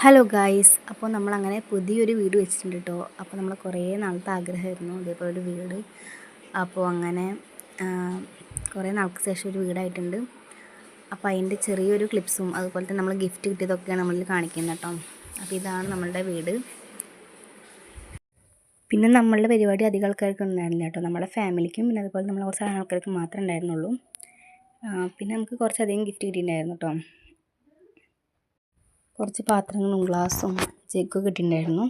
Hello guys, അപ്പോൾ നമ്മളങ്ങനെ പുതിയൊരു വീട് വെച്ചിട്ടുണ്ട് കേട്ടോ. അപ്പോൾ നമ്മൾ കുറേ നാളത്തെ ആഗ്രഹമായിരുന്നു ഇതേപോലെ ഒരു വീട്. അപ്പോൾ അങ്ങനെ കുറേ നാൾക്ക് ശേഷം ഒരു വീടായിട്ടുണ്ട്. അപ്പോൾ അതിൻ്റെ ചെറിയൊരു ക്ലിപ്സും അതുപോലെ തന്നെ നമ്മൾ ഗിഫ്റ്റ് കിട്ടിയതൊക്കെയാണ് നമ്മളിൽ കാണിക്കുന്നത് കേട്ടോ. അപ്പോൾ ഇതാണ് നമ്മളുടെ വീട്. പിന്നെ നമ്മളുടെ പരിപാടി അധികം ആൾക്കാർക്ക് ഉണ്ടായിരുന്നില്ല കേട്ടോ. നമ്മുടെ ഫാമിലിക്കും പിന്നെ അതുപോലെ നമ്മൾ കുറച്ച് ആൾക്കാർക്ക് മാത്രമേ ഉണ്ടായിരുന്നുള്ളൂ. പിന്നെ നമുക്ക് കുറച്ചധികം ഗിഫ്റ്റ് കിട്ടിയിട്ടുണ്ടായിരുന്നു കേട്ടോ. കുറച്ച് പാത്രങ്ങളും ഗ്ലാസും ജഗ്ഗൊക്കെ കിട്ടിയിട്ടുണ്ടായിരുന്നു.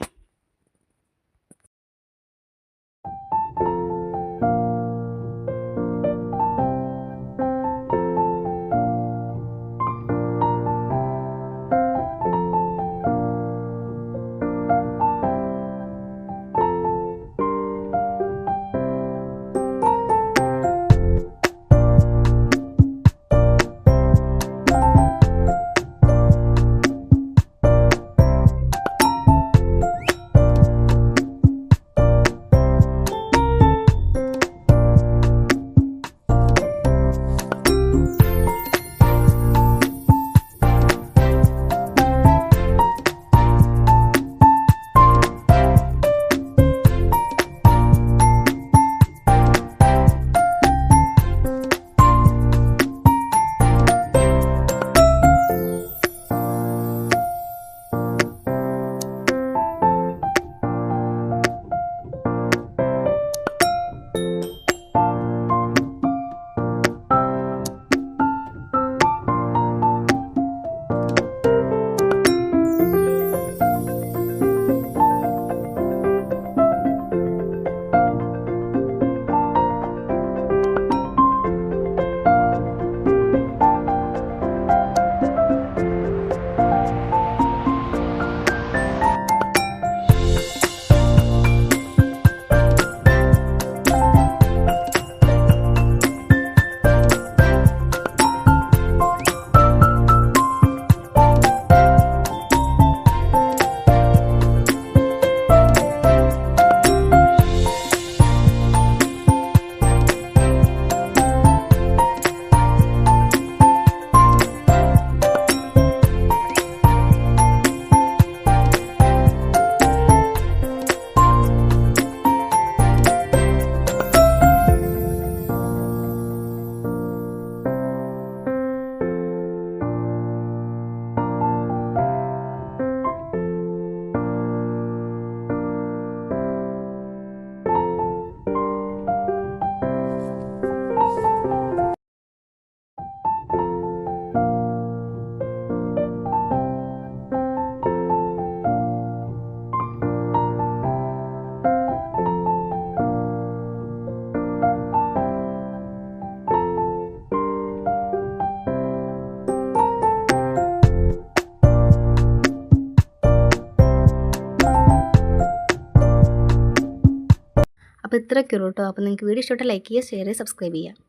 അപ്പോൾ ഇത്രയൊക്കെ ഉള്ളൂ കേട്ടോ. അപ്പോൾ നിങ്ങൾക്ക് വീഡിയോ ഇഷ്ടപ്പെട്ടാൽ ലൈക്ക് ചെയ്യുക, ഷെയർ ചെയ്യുക, സബ്സ്ക്രൈബ് ചെയ്യുക.